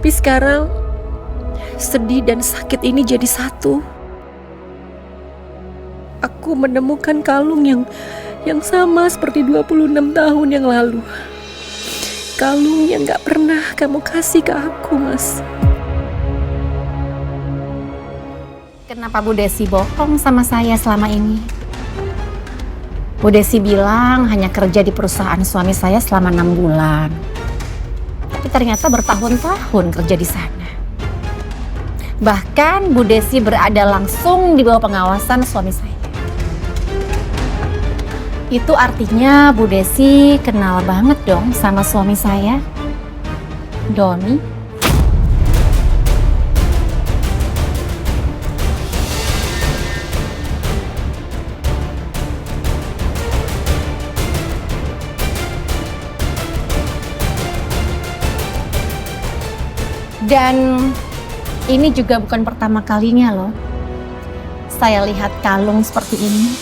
Tapi sekarang sedih dan sakit ini jadi satu. Aku menemukan kalung yang sama seperti 26 tahun yang lalu. Kalung yang gak pernah kamu kasih ke aku, Mas. Kenapa Bu Desi bohong sama saya selama ini? Bu Desi bilang hanya kerja di perusahaan suami saya selama 6 bulan. Tapi ternyata bertahun-tahun kerja di sana. Bahkan Bu Desi berada langsung di bawah pengawasan suami saya. Itu artinya Bu Desi kenal banget dong sama suami saya, Doni. Dan ini juga bukan pertama kalinya loh saya lihat kalung seperti ini.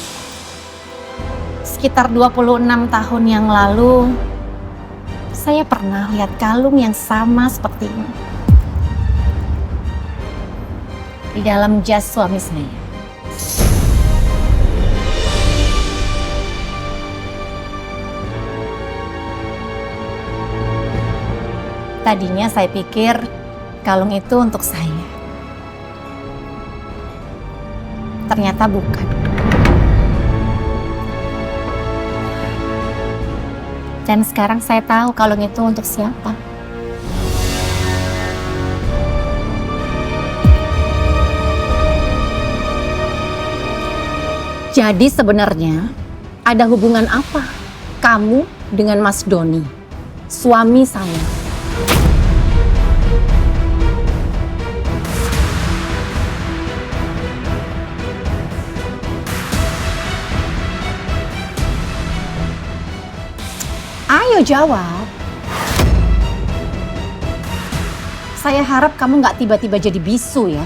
Sekitar 26 tahun yang lalu, saya pernah lihat kalung yang sama seperti ini di dalam jas suami saya. Tadinya saya pikir kalung itu untuk saya. Ternyata bukan. Dan sekarang saya tahu kalung itu untuk siapa. Jadi sebenarnya ada hubungan apa kamu dengan Mas Doni, suami saya? Ayo jawab. Saya harap kamu nggak tiba-tiba jadi bisu ya.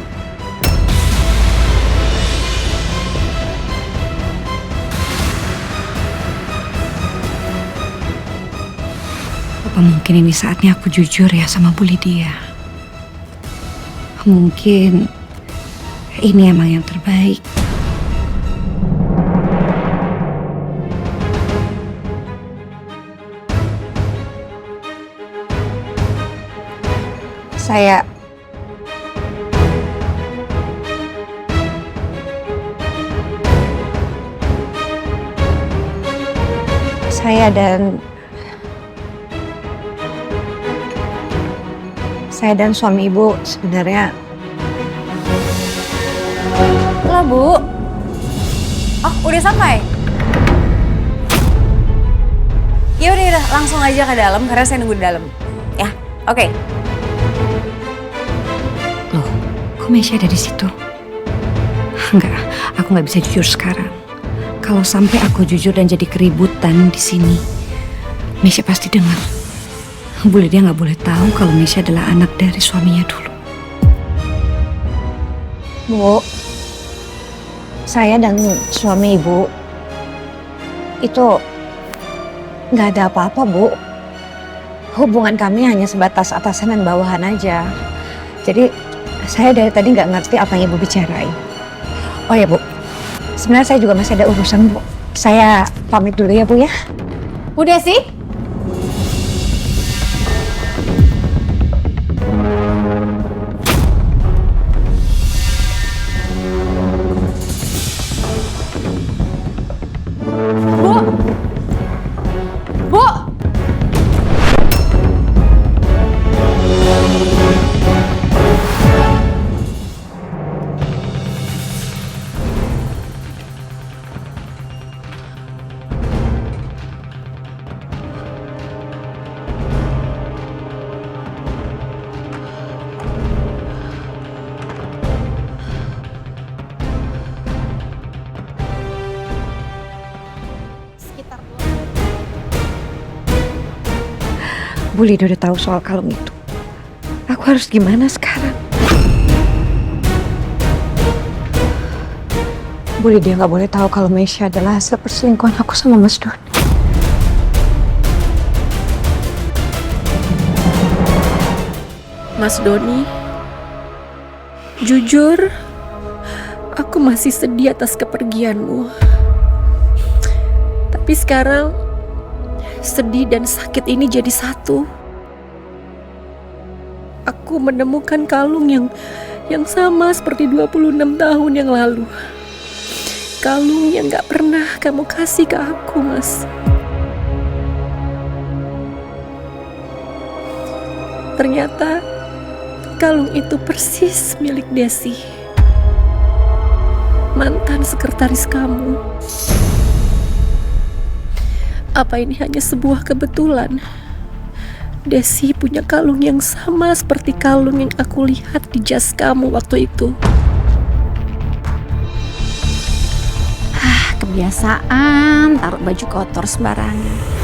Apa mungkin ini saatnya aku jujur ya sama Bu Lydia? Mungkin ini emang yang terbaik. Saya dan suami ibu sebenarnya. Lah Bu. Oh, udah sampai? Ya udah, langsung aja ke dalam karena saya nunggu di dalam. Ya, oke. Loh, kok Mesya ada di situ? Enggak, aku nggak bisa jujur sekarang. Kalau sampai aku jujur dan jadi keributan di sini, Mesya pasti dengar. Bu Lydia nggak boleh tahu kalau Mesya adalah anak dari suaminya dulu. Bu, saya dan suami ibu itu nggak ada apa-apa, Bu. Hubungan kami hanya sebatas atasan dan bawahan aja. Jadi saya dari tadi nggak ngerti apa yang ibu bicarain. Oh ya Bu, sebenarnya saya juga masih ada urusan, Bu. Saya pamit dulu ya, Bu ya. Bu Desi? Bu Lydia udah tahu soal kalung itu. Aku harus gimana sekarang? Bu Lydia nggak boleh tahu kalau Mesya adalah hasil perselingkuhan aku sama Mas Doni. Mas Doni, jujur, aku masih sedih atas kepergianmu. Tapi sekarang, sedih dan sakit ini jadi satu. Aku menemukan kalung yang sama seperti 26 tahun yang lalu. Kalung yang gak pernah kamu kasih ke aku, Mas. Ternyata kalung itu persis milik Desi, mantan sekretaris kamu. Apa ini hanya sebuah kebetulan? Desi punya kalung yang sama seperti kalung yang aku lihat di jas kamu waktu itu. Kebiasaan taruh baju kotor sembarangan.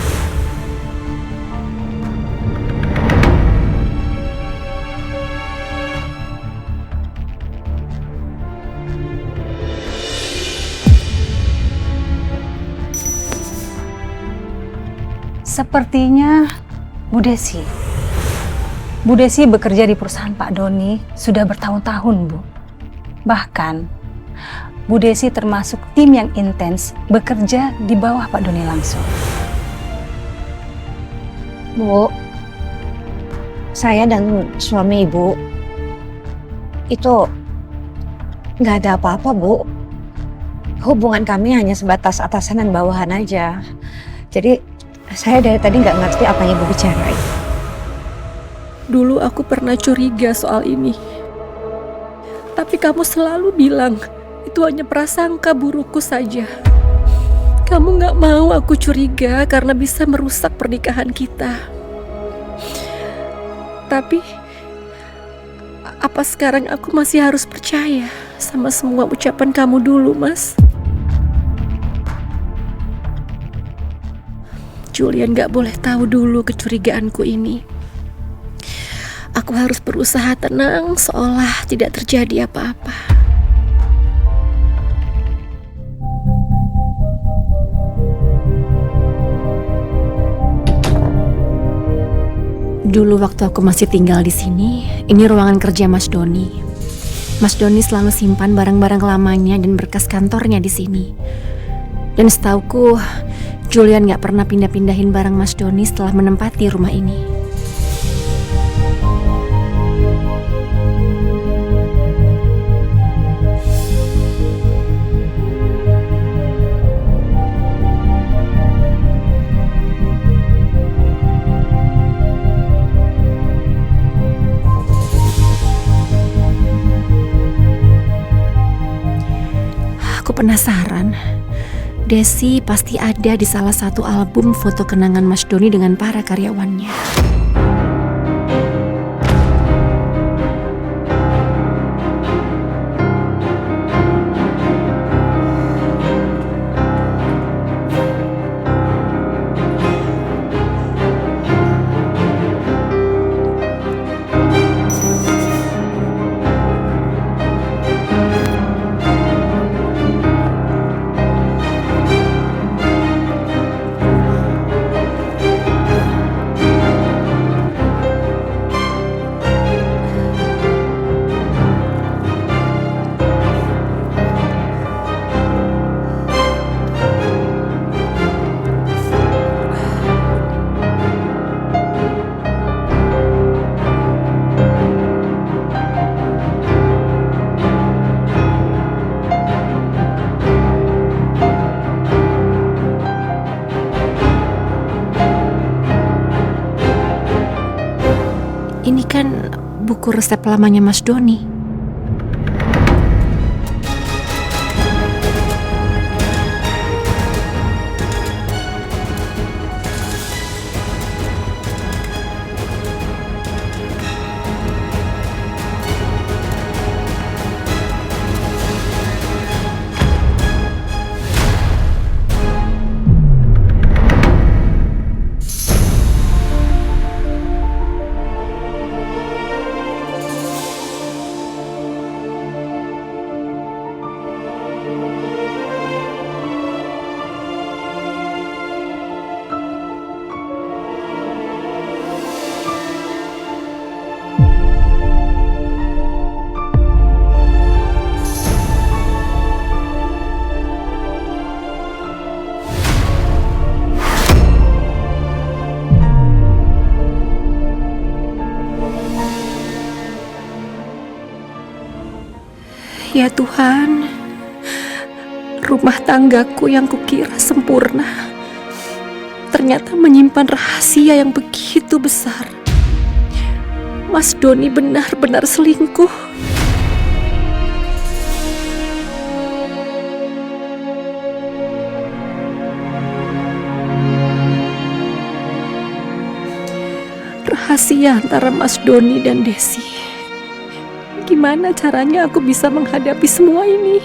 Sepertinya Bu Desi bekerja di perusahaan Pak Doni sudah bertahun-tahun, Bu. Bahkan Bu Desi termasuk tim yang intens bekerja di bawah Pak Doni langsung. Bu, saya dan suami Ibu itu nggak ada apa-apa, Bu. Hubungan kami hanya sebatas atasan dan bawahan aja. Jadi saya dari tadi nggak ngerti apa yang Ibu bicarain. Dulu aku pernah curiga soal ini. Tapi kamu selalu bilang itu hanya prasangka burukku saja. Kamu gak mau aku curiga karena bisa merusak pernikahan kita. Tapi apa sekarang aku masih harus percaya sama semua ucapan kamu dulu, Mas? Julian gak boleh tahu dulu kecurigaanku ini. Aku harus berusaha tenang seolah tidak terjadi apa-apa. Dulu waktu aku masih tinggal di sini, ini ruangan kerja Mas Doni. Mas Doni selalu simpan barang-barang lamanya dan berkas kantornya di sini. Dan setauku, Julian gak pernah pindah-pindahin barang Mas Doni setelah menempati rumah ini. Aku penasaran. Desi pasti ada di salah satu album foto kenangan Mas Doni dengan para karyawannya. Ini kan buku resep lamanya Mas Doni. Ya Tuhan, rumah tanggaku yang kukira sempurna ternyata menyimpan rahasia yang begitu besar. Mas Doni benar-benar selingkuh. Rahasia antara Mas Doni dan Desi. Gimana caranya aku bisa menghadapi semua ini?